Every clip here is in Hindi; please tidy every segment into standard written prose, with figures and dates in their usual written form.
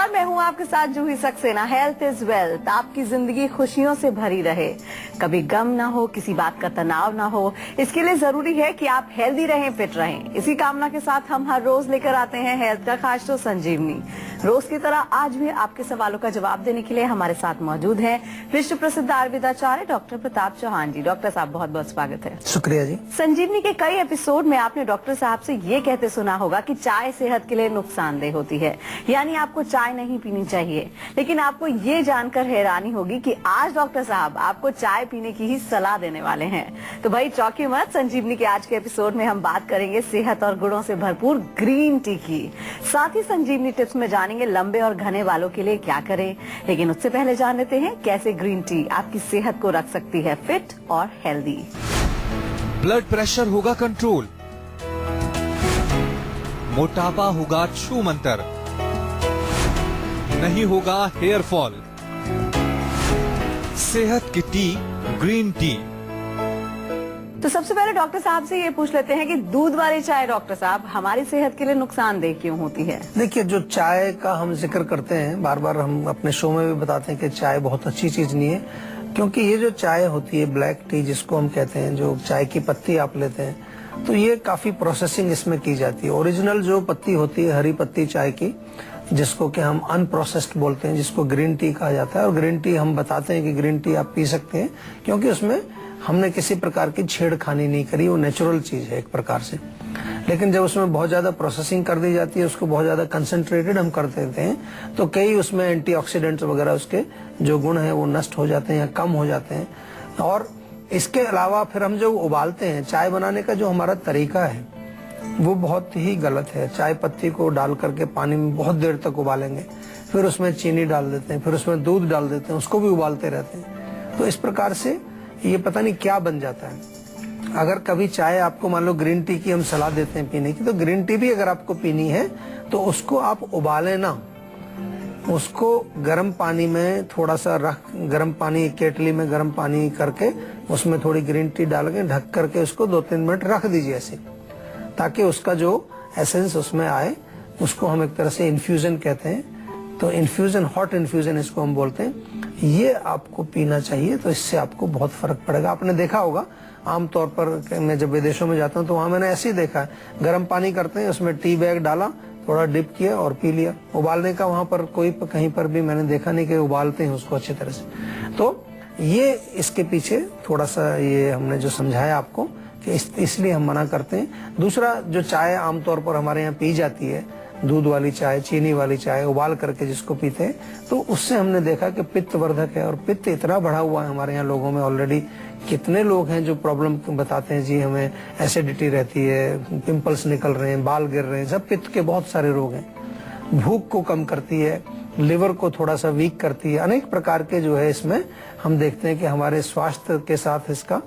नमस्कार, मैं हूं आपके साथ Juhi Saxena. Health is wealth. आपकी जिंदगी खुशियों से भरी रहे, कभी गम ना हो, किसी बात का तनाव ना हो। इसके लिए जरूरी है कि आप हेल्दी रहें, फिट रहें। इसी कामना के साथ हम हर रोज लेकर आते हैं हेल्थ का खास शो संजीवनी। रोज की तरह आज भी आपके सवालों का जवाब देने के लिए हमारे साथ मौजूद हैं विश्व प्रसिद्ध आयुर्वेदाचार्य डॉक्टर प्रताप चौहान जी। डॉक्टर साहब, बहुत बहुत स्वागत है। शुक्रिया जी। संजीवनी के कई एपिसोड में आपने डॉक्टर साहब से ये कहते सुना होगा कि चाय सेहत के लिए नुकसानदेह होती है, यानी आपको चाय नहीं पीनी चाहिए। लेकिन आपको ये जानकर हैरानी होगी कि आज डॉक्टर साहब आपको चाय पीने की ही सलाह देने वाले हैं। तो भाई चौंकी मत, संजीवनी के आज के एपिसोड में हम बात करेंगे सेहत और गुणों से भरपूर ग्रीन टी की। साथ ही संजीवनी टिप्स में जानेंगे लंबे और घने बालों के लिए क्या करें। लेकिन उससे पहले जान लेते हैं कैसे ग्रीन टी आपकी सेहत को रख सकती है फिट और हेल्दी। ब्लड प्रेशर होगा कंट्रोल, मोटापा होगा छू मंतर, नहीं होगा हेयर फॉल। सेहत की टी ग्रीन टी। तो सबसे पहले डॉक्टर साहब से ये पूछ लेते हैं कि दूध वाली चाय डॉक्टर साहब हमारी सेहत के लिए नुकसानदेह क्यों होती है? देखिए, जो चाय का हम जिक्र करते हैं, बार बार हम अपने शो में भी बताते हैं कि चाय बहुत अच्छी चीज नहीं है, क्योंकि ये जो चाय होती है, ब्लैक टी जिसको हम कहते हैं, जो चाय की पत्ती आप लेते हैं, तो ये काफी प्रोसेसिंग इसमें की जाती है। ओरिजिनल जो पत्ती होती है, हरी पत्ती चाय की, जिसको कि हम अनप्रोसेस्ड बोलते हैं, जिसको ग्रीन टी कहा जाता है। और ग्रीन टी हम बताते हैं कि ग्रीन टी आप पी सकते हैं, क्योंकि उसमें हमने किसी प्रकार की छेड़खानी नहीं करी, वो नेचुरल चीज है एक प्रकार से। लेकिन जब उसमें बहुत ज्यादा प्रोसेसिंग कर दी जाती है, उसको बहुत ज्यादा कंसंट्रेटेड हम कर देते हैं, तो कई उसमें एंटीऑक्सीडेंट्स वगैरह उसके जो गुण हैं वो नष्ट हो जाते हैं या कम हो जाते हैं। और इसके अलावा फिर हम जो उबालते हैं, चाय बनाने का जो हमारा तरीका है वो बहुत ही गलत है। चाय पत्ती को डाल करके पानी में बहुत देर तक उबालेंगे, फिर उसमें चीनी डाल देते हैं, फिर उसमें दूध डाल देते हैं, उसको भी उबालते रहते हैं। तो इस प्रकार से ये पता नहीं क्या बन जाता है। अगर कभी चाय आपको, मान लो ग्रीन टी की हम सलाह देते हैं पीने की, तो ग्रीन टी भी अगर आपको पीनी है तो उसको आप उबाले ना, उसको गर्म पानी में थोड़ा सा रख, गर्म पानी केटली में गर्म पानी करके उसमें थोड़ी ग्रीन टी डाल के ढक करके उसको 2-3 मिनट रख दीजिए ऐसे, ताकि उसका जो एसेंस उसमें आए। उसको हम एक तरह से इन्फ्यूजन कहते हैं। तो इन्फ्यूजन, हॉट इन्फ्यूजन इसको हम बोलते हैं, ये आपको पीना चाहिए। तो इससे आपको बहुत फर्क पड़ेगा। आपने देखा होगा आमतौर पर, मैं जब विदेशों में जाता हूँ तो वहां मैंने ऐसे ही देखा है, गर्म पानी करते हैं, उसमें टी बैग डाला, थोड़ा डिप किया और पी लिया। उबालने का वहां पर कोई कहीं पर भी मैंने देखा नहीं कि उबालते हैं उसको अच्छी तरह से। तो ये इसके पीछे थोड़ा सा ये हमने जो समझाया आपको कि इसलिए हम मना करते हैं। दूसरा, जो चाय आमतौर पर हमारे यहाँ पी जाती है, दूध वाली चाय, चीनी वाली चाय, उबाल करके जिसको पीते हैं, तो उससे हमने देखा कि पित्त वर्धक है। और पित्त इतना बढ़ा हुआ है हमारे यहाँ लोगों में ऑलरेडी। कितने लोग हैं जो प्रॉब्लम बताते हैं, जी हमें एसिडिटी रहती है, पिंपल्स निकल रहे हैं, बाल गिर रहे हैं, सब पित्त के बहुत सारे रोग हैं। भूख को कम करती है, लिवर को थोड़ा सा वीक करती है, अनेक प्रकार के जो है इसमें हम देखते हैं कि हमारे स्वास्थ्य के साथ इसका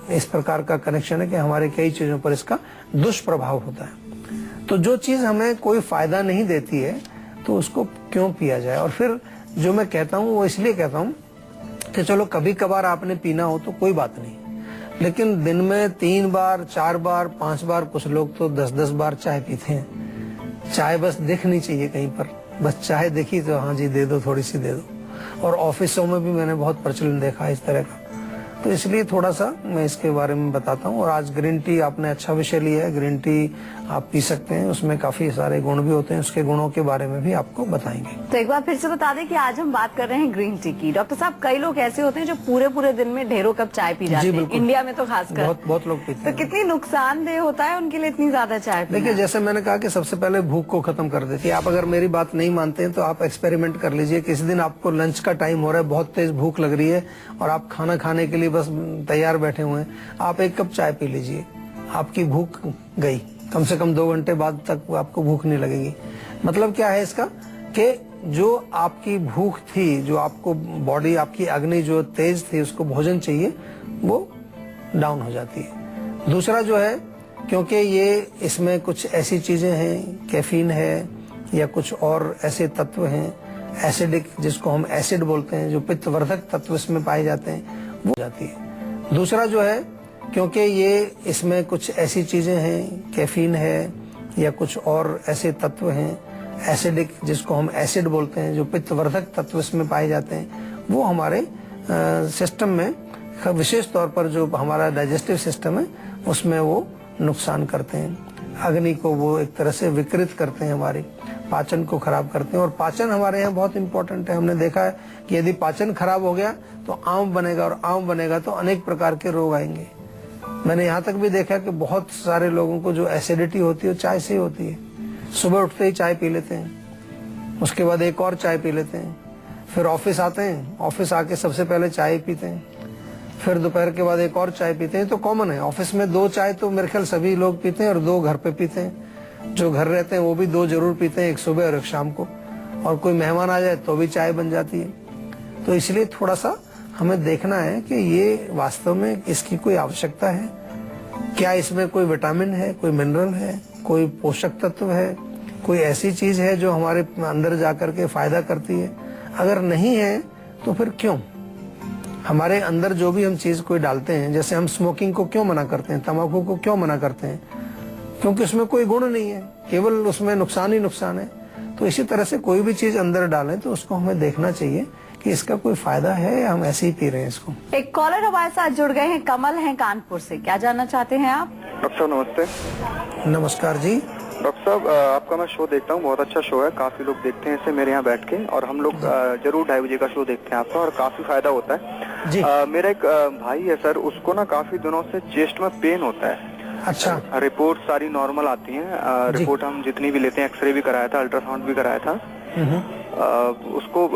इस प्रकार का कनेक्शन है कि हमारे कई चीजों पर इसका दुष्प्रभाव होता है। तो जो चीज हमें कोई फायदा नहीं देती है तो उसको क्यों पिया जाए। और फिर जो मैं कहता हूँ वो इसलिए कहता हूँ कि चलो कभी कभार आपने पीना हो तो कोई बात नहीं, लेकिन दिन में 3 बार, 4 बार, 5 बार, कुछ लोग तो 10-10 बार चाय पीते हैं। चाय बस दिखनी चाहिए कहीं पर, बस चाय देखी तो हाँ जी दे दो, थोड़ी सी दे दो। और ऑफिसों में भी मैंने बहुत प्रचलन देखा है इस तरह का। तो इसलिए थोड़ा सा मैं इसके बारे में बताता हूँ। और आज ग्रीन टी आपने अच्छा विषय लिया है। ग्रीन टी आप पी सकते हैं, उसमें काफी सारे गुण भी होते हैं, उसके गुणों के बारे में भी आपको बताएंगे। तो एक बार फिर से बता दें कि आज हम बात कर रहे हैं ग्रीन टी की। डॉक्टर साहब, कई लोग ऐसे होते हैं जो पूरे दिन में ढेरों कप चाय पी जाते हैं, इंडिया में तो खासकर बहुत लोग पीते हैं। तो कितनी नुकसानदेह होता है उनके लिए इतनी ज्यादा चाय पीना? देखिए, जैसे मैंने कहा कि सबसे पहले भूख को खत्म कर देती है। आप अगर मेरी बात नहीं मानते हैं तो आप एक्सपेरिमेंट कर लीजिए। किसी दिन आपको लंच का टाइम हो रहा है, बहुत तेज भूख लग रही है और आप खाना खाने के लिए बस तैयार बैठे हुए हैं, आप 1 कप चाय पी लीजिए, आपकी भूख गई। कम से कम 2 घंटे बाद तक आपको भूख नहीं लगेगी। मतलब क्या है इसका कि जो आपकी भूख थी, जो आपको बॉडी, आपकी अग्नि जो तेज थी, उसको भोजन चाहिए, वो डाउन हो जाती है। दूसरा जो है, क्योंकि ये इसमें कुछ ऐसी चीजें हैं, कैफीन है या कुछ और ऐसे तत्व हैं, एसिडिक जिसको हम एसिड बोलते हैं, जो पित्त वर्धक तत्व इसमें पाए जाते हैं, वो हो जाती है। दूसरा जो है, क्योंकि ये इसमें कुछ ऐसी चीजें हैं, कैफीन है या कुछ और ऐसे तत्व हैं, एसिडिक, जिसको हम एसिड बोलते हैं, जो पित्तवर्धक तत्व इसमें पाए जाते हैं, वो हमारे सिस्टम में, विशेष तौर पर जो हमारा डाइजेस्टिव सिस्टम है उसमें वो नुकसान करते हैं। अग्नि को वो एक तरह से विकृत करते हैं, हमारी पाचन को खराब करते हैं। और पाचन हमारे यहाँ बहुत इंपॉर्टेंट है। हमने देखा है कि यदि पाचन खराब हो गया तो आम बनेगा, और आम बनेगा तो अनेक प्रकार के रोग आएंगे। मैंने यहाँ तक भी देखा कि बहुत सारे लोगों को जो एसिडिटी होती है वो चाय से ही होती है। सुबह उठते ही चाय पी लेते हैं, उसके बाद एक और चाय पी लेते हैं, फिर ऑफिस आते हैं, ऑफिस आके सबसे पहले चाय पीते हैं, फिर दोपहर के बाद एक और चाय पीते हैं। तो कॉमन है, ऑफिस में 2 चाय तो मेरे ख्याल सभी लोग पीते हैं, और 2 घर पे पीते हैं। जो घर रहते हैं वो भी 2 जरूर पीते हैं, एक सुबह और एक शाम को। और कोई मेहमान आ जाए तो भी चाय बन जाती है। तो इसलिए थोड़ा सा हमें देखना है कि ये वास्तव में इसकी कोई आवश्यकता है क्या, इसमें कोई विटामिन है, कोई मिनरल है, कोई पोषक तत्व है, कोई ऐसी चीज है जो हमारे अंदर जाकर के फायदा करती है। अगर नहीं है तो फिर क्यों? हमारे अंदर जो भी हम चीज कोई डालते हैं, जैसे हम स्मोकिंग को क्यों मना करते हैं, तंबाकू को क्यों मना करते हैं? क्योंकि उसमें कोई गुण नहीं है, केवल उसमें नुकसान ही नुकसान है। तो इसी तरह से कोई भी चीज अंदर डालें तो उसको हमें देखना चाहिए कि इसका कोई फायदा है या हम ऐसे ही पी रहे हैं इसको। एक कॉलर हमारे साथ जुड़ गए हैं, कमल हैं कानपुर से। क्या जानना चाहते हैं आप? डॉक्टर साहब नमस्ते। नमस्कार जी। डॉक्टर साहब आपका मैं शो देखता हूँ, बहुत अच्छा शो है, काफी लोग देखते हैं इसे मेरे यहाँ बैठ के, और हम लोग जरूर 2:30 बजे का शो देखते हैं आपका, और काफी फायदा होता है जी। मेरा एक भाई है सर, उसको ना काफी दिनों से चेस्ट में पेन होता है। अच्छा। रिपोर्ट सारी नॉर्मल आती है, रिपोर्ट हम जितनी भी लेते हैं, एक्सरे भी कराया था, अल्ट्रासाउंड भी कराया था। उसको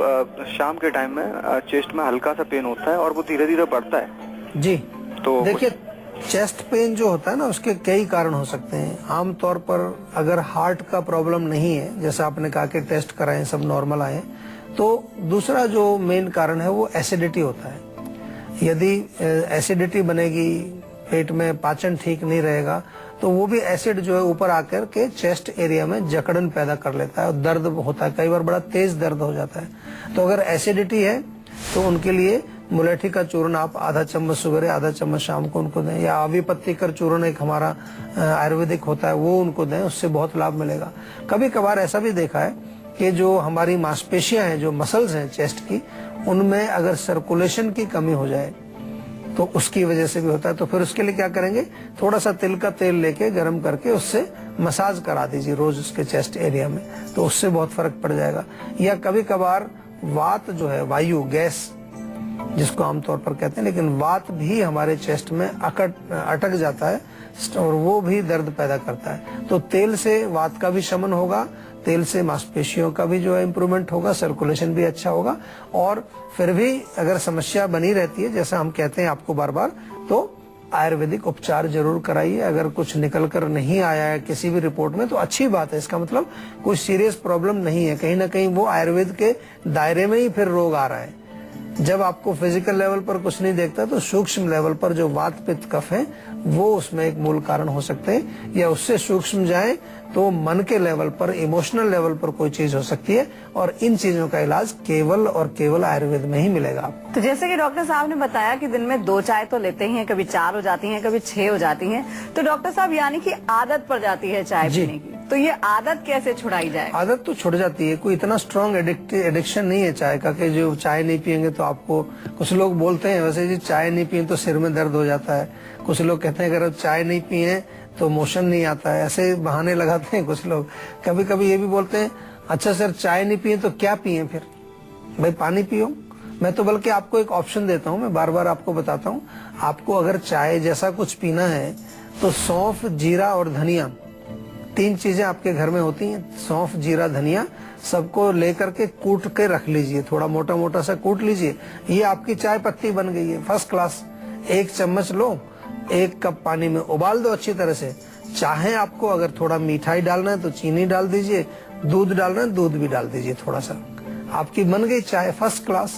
शाम के टाइम में चेस्ट में हल्का सा पेन होता है, और वो धीरे धीरे बढ़ता है जी। तो देखिए, चेस्ट पेन जो होता है ना, उसके कई कारण हो सकते हैं। आमतौर पर अगर हार्ट का प्रॉब्लम नहीं है, जैसा आपने कहा कि टेस्ट कराएं सब नॉर्मल आए, तो दूसरा जो मेन कारण है वो एसिडिटी होता है। यदि एसिडिटी बनेगी, पेट में पाचन ठीक नहीं रहेगा, तो वो भी एसिड जो है ऊपर आकर के चेस्ट एरिया में जकड़न पैदा कर लेता है, और दर्द होता है, कई बार बड़ा तेज दर्द हो जाता है। तो अगर एसिडिटी है तो उनके लिए मुलेठी का चूर्ण आप आधा चम्मच सुबह, आधा चम्मच शाम को उनको दें, या आविपत्तिकर चूर्ण एक हमारा आयुर्वेदिक होता है वो उनको दें, उससे बहुत लाभ मिलेगा। कभी कभार ऐसा भी देखा है कि जो हमारी मांसपेशियां हैं, जो मसल्स हैं चेस्ट की, उनमें अगर सर्कुलेशन की कमी हो जाए तो उसकी वजह से भी होता है। तो फिर उसके लिए क्या करेंगे, थोड़ा सा तिल का तेल लेके गर्म करके उससे मसाज करा दीजिए रोज उसके चेस्ट एरिया में, तो उससे बहुत फर्क पड़ जाएगा। या कभी कभार वात जो है, वायु, गैस जिसको आमतौर पर कहते हैं, लेकिन वात भी हमारे चेस्ट में अटक जाता है, और वो भी दर्द पैदा करता है। तो तेल से वात का भी शमन होगा, तेल से मांसपेशियों का भी जो है इम्प्रूवमेंट होगा, सर्कुलेशन भी अच्छा होगा। और फिर भी अगर समस्या बनी रहती है, जैसा हम कहते हैं आपको बार बार, तो आयुर्वेदिक उपचार जरूर कराइए। अगर कुछ निकल कर नहीं आया है किसी भी रिपोर्ट में तो अच्छी बात है, इसका मतलब कोई सीरियस प्रॉब्लम नहीं है, कहीं ना कहीं वो आयुर्वेद के दायरे में ही फिर रोग आ रहा है। जब आपको फिजिकल लेवल पर कुछ नहीं देखता तो सूक्ष्म लेवल पर जो वात पित्त कफ है वो उसमें एक मूल कारण हो सकते हैं, या उससे सूक्ष्म जाए तो मन के लेवल पर, इमोशनल लेवल पर कोई चीज हो सकती है, और इन चीजों का इलाज केवल और केवल आयुर्वेद में ही मिलेगा आपको। तो जैसे कि डॉक्टर साहब ने बताया कि दिन में 2 चाय तो लेते ही हैं, कभी 4 हो जाती हैं, कभी 6 हो जाती हैं, तो डॉक्टर साहब यानी कि आदत पड़ जाती है चाय पीने की, तो ये आदत कैसे छुड़ाई जाए? आदत तो छुड़ जाती है, कोई इतना स्ट्रॉन्ग एडिक्शन नहीं है चाय का कि जो चाय नहीं पियेंगे तो आपको, कुछ लोग बोलते हैं वैसे जी चाय नहीं पिए तो सिर में दर्द हो जाता है, कुछ लोग कहते हैं अगर चाय नहीं पिए तो मोशन नहीं आता है, ऐसे बहाने लगाते हैं कुछ लोग। कभी कभी ये भी बोलते हैं, अच्छा सर चाय नहीं पिए तो क्या पिए फिर? भाई पानी पियो। मैं तो बल्कि आपको एक ऑप्शन देता हूँ, मैं बार बार आपको बताता हूँ, आपको अगर चाय जैसा कुछ पीना है तो सौंफ, जीरा और धनिया, 3 चीजें आपके घर में होती हैं, सौंफ, जीरा, धनिया, सबको लेकर के कूट के रख लीजिए, थोड़ा मोटा मोटा सा कूट लीजिए, ये आपकी चाय पत्ती बन गई है, फर्स्ट क्लास। 1 चम्मच लो, 1 कप पानी में उबाल दो अच्छी तरह से। चाहे आपको अगर थोड़ा मिठाई डालना है तो चीनी डाल दीजिए, दूध डालना है दूध भी डाल दीजिए थोड़ा सा, आपकी बन गई चाय फर्स्ट क्लास,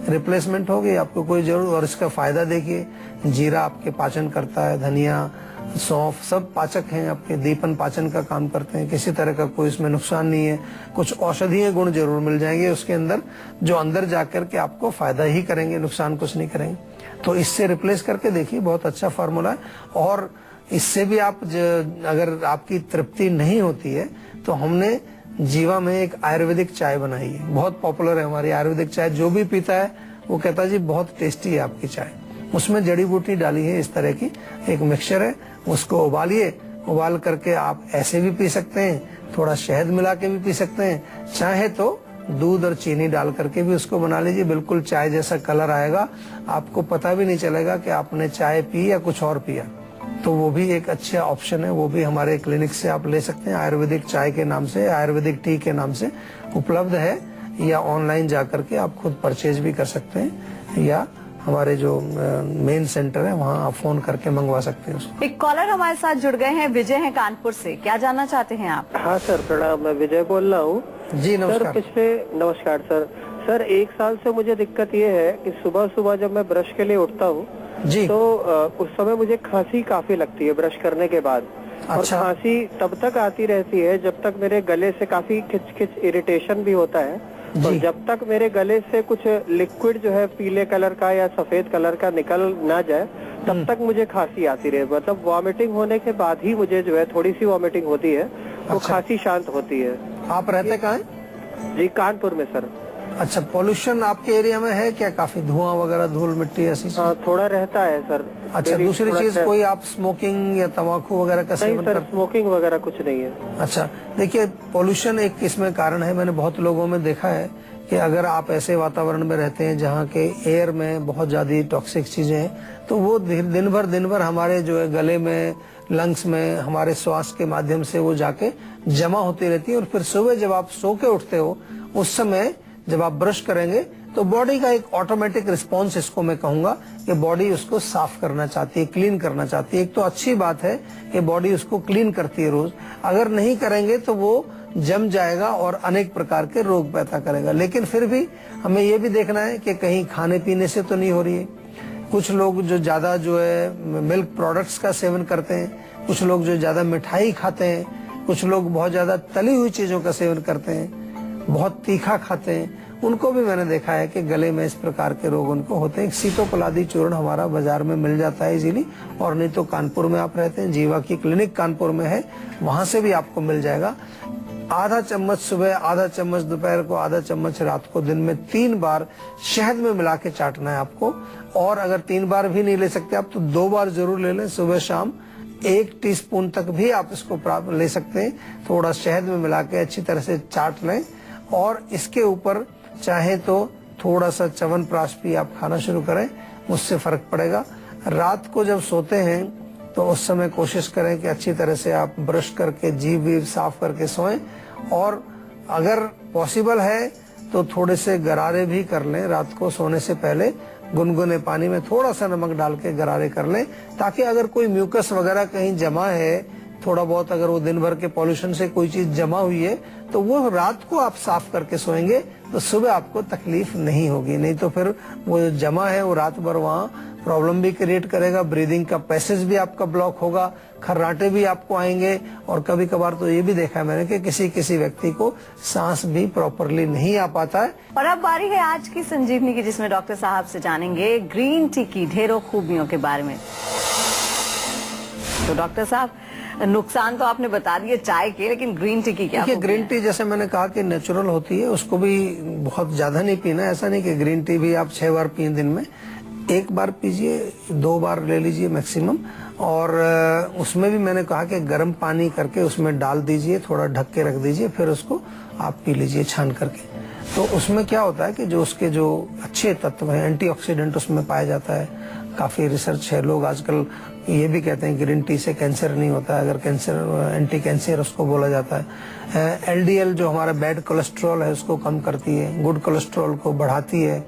रिप्लेसमेंट हो गई, आपको कोई जरूर। और इसका फायदा देखिए, जीरा आपके पाचन करता है, धनिया, सौंफ सब पाचक हैं आपके, दीपन पाचन का काम करते हैं, किसी तरह का कोई इसमें नुकसान नहीं है। कुछ औषधीय गुण जरूर मिल जाएंगे उसके अंदर, जो अंदर जाकर के आपको फायदा ही करेंगे, नुकसान कुछ नहीं करेंगे। तो इससे रिप्लेस करके देखिए, बहुत अच्छा फार्मूला है। और इससे भी आप अगर आपकी तृप्ति नहीं होती है तो हमने जीवा में एक आयुर्वेदिक चाय बनाई है, बहुत पॉपुलर है हमारी आयुर्वेदिक चाय। जो भी पीता है वो कहता है जी बहुत टेस्टी है आपकी चाय। उसमें जड़ी बूटी डाली है, इस तरह की एक मिक्सचर है। उसको उबालिए, उबाल करके आप ऐसे भी पी सकते हैं, थोड़ा शहद मिला के भी पी सकते हैं, चाहे तो दूध और चीनी डाल करके भी उसको बना लीजिए। बिल्कुल चाय जैसा कलर आएगा, आपको पता भी नहीं चलेगा कि आपने चाय पी या कुछ और पिया। तो वो भी एक अच्छा ऑप्शन है, वो भी हमारे क्लिनिक से आप ले सकते हैं। आयुर्वेदिक चाय के नाम से, आयुर्वेदिक टी के नाम से उपलब्ध है, या ऑनलाइन जा करके आप खुद परचेज भी कर सकते हैं, या हमारे जो मेन सेंटर है वहाँ आप फोन करके मंगवा सकते हैं उसको। एक कॉलर हमारे साथ जुड़ गए हैं, विजय हैं कानपुर से। क्या जानना चाहते हैं आप? हाँ सर, प्रणाम। मैं विजय बोल रहा हूँ। जी नमस्कार। नमस्कार सर 1 साल से मुझे दिक्कत ये है कि सुबह सुबह जब मैं ब्रश के लिए उठता हूँ जी, तो उस समय मुझे खांसी काफी लगती है ब्रश करने के बाद। अच्छा। और खांसी तब तक आती रहती है जब तक मेरे गले से काफी खिच इरिटेशन भी होता है। और जब तक मेरे गले से कुछ लिक्विड जो है पीले कलर का या सफेद कलर का निकल ना जाए तब तक मुझे खांसी आती रहे। मतलब वॉमिटिंग होने के बाद ही मुझे जो है थोड़ी सी वॉमिटिंग होती है, वो अच्छा। खांसी शांत होती है। आप रहते कहाँ हैं? जी कानपुर में सर। अच्छा, पॉल्यूशन आपके एरिया में है क्या? काफी धुआं वगैरह, धूल मिट्टी ऐसी? हाँ थोड़ा रहता है सर। अच्छा, दूसरी चीज कोई आप स्मोकिंग या तंबाकू वगैरह का सेवन नहीं सर, करते? स्मोकिंग वगैरह कुछ नहीं है। अच्छा, देखिए पॉल्यूशन एक इसमें कारण है। मैंने बहुत लोगों में देखा है कि अगर आप ऐसे वातावरण में रहते हैं जहाँ के एयर में बहुत ज्यादा टॉक्सिक चीजें हैं, तो वो दिन भर हमारे जो है गले में, लंग्स में, हमारे श्वास के माध्यम से वो जाके जमा होती रहती है। और फिर सुबह जब आप सो के उठते हो, उस समय जब आप ब्रश करेंगे तो बॉडी का एक ऑटोमेटिक रिस्पॉन्स, इसको मैं कहूंगा कि बॉडी उसको साफ करना चाहती है, क्लीन करना चाहती है। एक तो अच्छी बात है कि बॉडी उसको क्लीन करती है रोज। अगर नहीं करेंगे तो वो जम जाएगा और अनेक प्रकार के रोग पैदा करेगा। लेकिन फिर भी हमें ये भी देखना है कि कहीं खाने पीने से तो नहीं हो रही है। कुछ लोग जो ज्यादा जो है मिल्क प्रोडक्ट्स का सेवन करते हैं, कुछ लोग जो ज्यादा मिठाई खाते हैं, कुछ लोग बहुत ज्यादा तली हुई चीजों का सेवन करते हैं, बहुत तीखा खाते हैं, उनको भी मैंने देखा है कि गले में इस प्रकार के रोग उनको होते हैं। सीतोपलादी चूर्ण हमारा बाजार में मिल जाता है इजीली, और नहीं तो कानपुर में आप रहते हैं, जीवा की क्लिनिक कानपुर में है, वहां से भी आपको मिल जाएगा। आधा चम्मच सुबह, आधा चम्मच दोपहर को, आधा चम्मच रात को, दिन में 3 बार शहद में मिला के चाटना है आपको। और अगर 3 बार भी नहीं ले सकते आप तो 2 बार जरूर ले लें, सुबह शाम। 1 टीस्पून तक भी आप इसको ले सकते हैं। थोड़ा शहद में मिला के अच्छी तरह से चाट लें, और इसके ऊपर चाहे तो थोड़ा सा च्यवनप्राश भी आप खाना शुरू करें, उससे फर्क पड़ेगा। रात को जब सोते हैं तो उस समय कोशिश करें कि अच्छी तरह से आप ब्रश करके, जीभ वीभ साफ करके सोएं। और अगर पॉसिबल है तो थोड़े से गरारे भी कर लें रात को सोने से पहले। गुनगुने पानी में थोड़ा सा नमक डाल के गरारे कर लें, ताकि अगर कोई म्यूकस वगैरह कहीं जमा है, थोड़ा बहुत अगर वो दिन भर के पॉल्यूशन से कोई चीज जमा हुई है, तो वो रात को आप साफ करके सोएंगे तो सुबह आपको तकलीफ नहीं होगी। नहीं तो फिर वो जमा है वो रात भर वहाँ प्रॉब्लम भी क्रिएट करेगा, ब्रीदिंग का पैसेज भी आपका ब्लॉक होगा, खर्राटे भी आपको आएंगे। और कभी कभार तो ये भी देखा है मैंने कि किसी व्यक्ति को सांस भी प्रॉपरली नहीं आ पाता है। और अब बारी है आज की संजीवनी की, जिसमें डॉक्टर साहब से जानेंगे ग्रीन टी की ढेरों खूबियों के बारे में। तो डॉक्टर साहब, नुकसान तो आपने बता दिए चाय के, लेकिन ग्रीन टी की क्या? देखिए, ग्रीन टी जैसे मैंने कहा कि नेचुरल होती है, उसको भी बहुत ज्यादा नहीं पीना। ऐसा नहीं कि ग्रीन टी भी आप 6 बार पिए दिन में, 1 बार पीजिए, 2 बार ले लीजिए मैक्सिमम। और उसमें भी मैंने कहा कि गर्म पानी करके उसमें डाल दीजिए, थोड़ा ढक के रख दीजिए, फिर उसको आप पी लीजिए छान करके। तो उसमें क्या होता है कि जो उसके जो अच्छे तत्व हैं, एंटीऑक्सीडेंट उसमें पाया जाता है। काफी रिसर्च है, लोग आजकल ये भी कहते हैं ग्रीन टी से कैंसर नहीं होता है, अगर कैंसर, एंटी कैंसर उसको बोला जाता है। LDL जो हमारा बैड कोलेस्ट्रॉल है उसको कम करती है, गुड कोलेस्ट्रॉल को बढ़ाती है।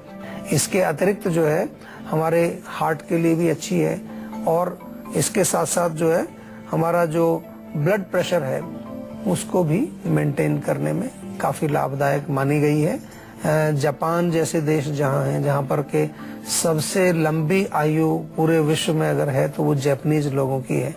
इसके अतिरिक्त जो है हमारे हार्ट के लिए भी अच्छी है, और इसके साथ साथ जो है हमारा जो ब्लड प्रेशर है उसको भी मेंटेन करने में काफी लाभदायक मानी गई है। जापान जैसे देश जहाँ हैं, जहाँ पर के सबसे लंबी आयु पूरे विश्व में अगर है तो वो जापानीज लोगों की है।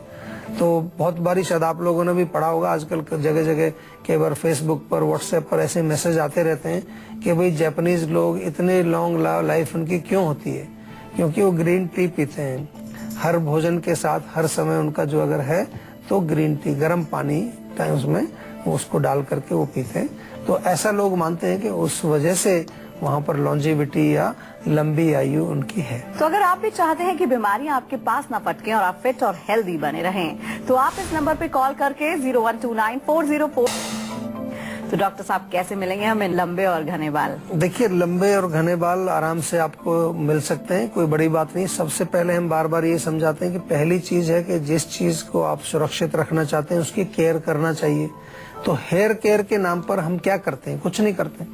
तो बहुत बारी शायद आप लोगों ने भी पढ़ा होगा, आजकल जगह जगह कई बार फेसबुक पर, व्हाट्सएप पर ऐसे मैसेज आते रहते हैं कि भाई जापानीज लोग इतने लॉन्ग लाइफ उनकी क्यों होती है? क्योंकि वो ग्रीन टी पीते हैं हर भोजन के साथ, हर समय उनका जो अगर है तो ग्रीन टी, गर्म पानी उसमें उसको डाल करके वो पीते हैं। तो ऐसा लोग मानते हैं कि उस वजह से वहाँ पर लॉन्जेविटी या लंबी आयु उनकी है। तो अगर आप भी चाहते हैं कि बीमारियां आपके पास ना पटके और आप फिट और हेल्दी बने रहें, तो आप इस नंबर पे कॉल करके 01294004। तो डॉक्टर साहब कैसे मिलेंगे हमें लंबे और घने बाल? देखिए, लंबे और घने बाल आराम से आपको मिल सकते हैं, कोई बड़ी बात नहीं। सबसे पहले हम बार बार ये समझाते हैं कि पहली चीज है कि जिस चीज को आप सुरक्षित रखना चाहते हैं उसकी केयर करना चाहिए। तो हेयर केयर के नाम पर हम क्या करते हैं? कुछ नहीं करते।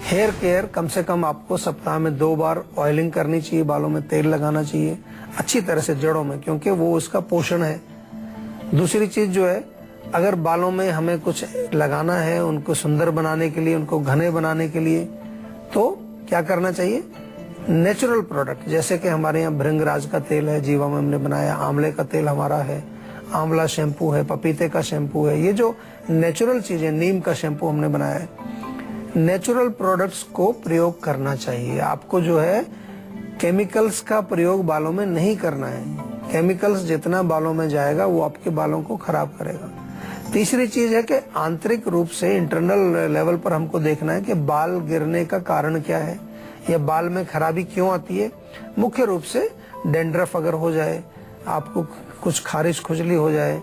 हेयर केयर कम से कम आपको सप्ताह में 2 बार ऑयलिंग करनी चाहिए, बालों में तेल लगाना चाहिए अच्छी तरह से जड़ों में, क्योंकि वो उसका पोषण है। दूसरी चीज जो है, अगर बालों में हमें कुछ लगाना है उनको सुंदर बनाने के लिए, उनको घने बनाने के लिए, तो क्या करना चाहिए? नेचुरल प्रोडक्ट, जैसे कि हमारे यहाँ भृंगराज का तेल है, जीवा में हमने बनाया, आंवले का तेल हमारा है, आंवला शैम्पू है, पपीते का शैम्पू है, ये जो नेचुरल चीजें, नीम का शैम्पू हमने बनाया है। नेचुरल प्रोडक्ट्स को प्रयोग करना चाहिए। आपको जो है केमिकल्स का प्रयोग बालों में नहीं करना है। केमिकल्स जितना बालों में जाएगा वो आपके बालों को खराब करेगा। तीसरी चीज है कि आंतरिक रूप से इंटरनल लेवल पर हमको देखना है कि बाल गिरने का कारण क्या है या बाल में खराबी क्यों आती है। मुख्य रूप से डेंड्रफ अगर हो जाए, आपको कुछ खारिश खुजली हो जाए,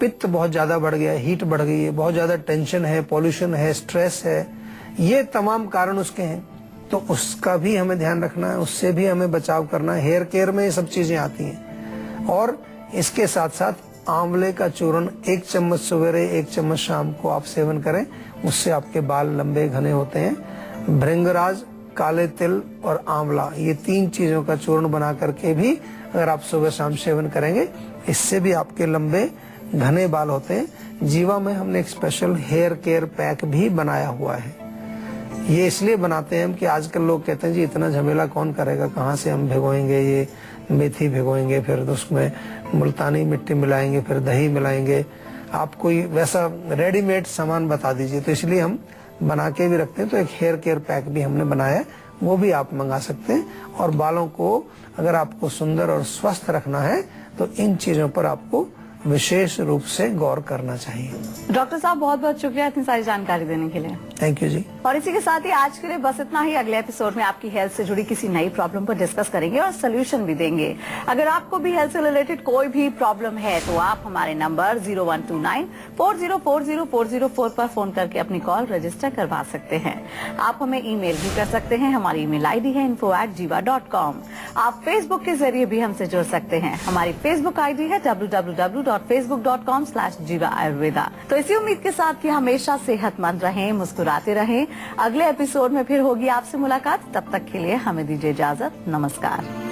पित्त बहुत ज्यादा बढ़ गया है, हीट बढ़ गई है, बहुत ज्यादा टेंशन है, पॉल्यूशन है, स्ट्रेस है, ये तमाम कारण उसके हैं, तो उसका भी हमें ध्यान रखना है, उससे भी हमें बचाव करना है। हेयर केयर में ये सब चीजें आती हैं। और इसके साथ साथ आंवले का चूर्ण 1 चम्मच सवेरे 1 चम्मच शाम को आप सेवन करें, उससे आपके बाल लंबे घने होते हैं। भृंगराज, काले तिल और आंवला, ये 3 चीजों का चूर्ण बना करके भी अगर आप सुबह शाम सेवन करेंगे, इससे भी आपके लंबे घने बाल होते हैं। जीवा में हमने एक स्पेशल हेयर केयर पैक भी बनाया हुआ है। ये इसलिए बनाते हैं हम कि आजकल लोग कहते हैं जी इतना झमेला कौन करेगा, कहाँ से हम भिगोएंगे, ये मेथी भिगोएंगे, फिर उसमें मुल्तानी मिट्टी मिलाएंगे, फिर दही मिलाएंगे, आप कोई वैसा रेडीमेड सामान बता दीजिए। तो इसलिए हम बना के भी रखते हैं। तो एक हेयर केयर पैक भी हमने बनाया है, वो भी आप मंगा सकते हैं। और बालों को अगर आपको सुंदर और स्वस्थ रखना है तो इन चीजों पर आपको विशेष रूप से गौर करना चाहिए। डॉक्टर साहब बहुत बहुत शुक्रिया इतनी सारी जानकारी देने के लिए। थैंक यू जी। और इसी के साथ ही आज के लिए बस इतना ही। अगले एपिसोड में आपकी हेल्थ से जुड़ी किसी नई प्रॉब्लम पर डिस्कस करेंगे और सोल्यूशन भी देंगे। अगर आपको भी हेल्थ से रिलेटेड कोई भी प्रॉब्लम है तो आप हमारे नंबर 0129404004 पर फोन करके अपनी कॉल रजिस्टर करवा सकते हैं। आप हमें ईमेल भी कर सकते हैं, हमारी ईमेल आईडी है info@jiva.com। आप फेसबुक के जरिए भी हमसे जुड़ सकते हैं, हमारी फेसबुक आईडी है www.facebook.com/jiva ayurveda। तो इसी उम्मीद के साथ कि हमेशा सेहतमंद रहें, मुस्कुराते रहें। अगले एपिसोड में फिर होगी आपसे मुलाकात, तब तक के लिए हमें दीजिए इजाजत। नमस्कार।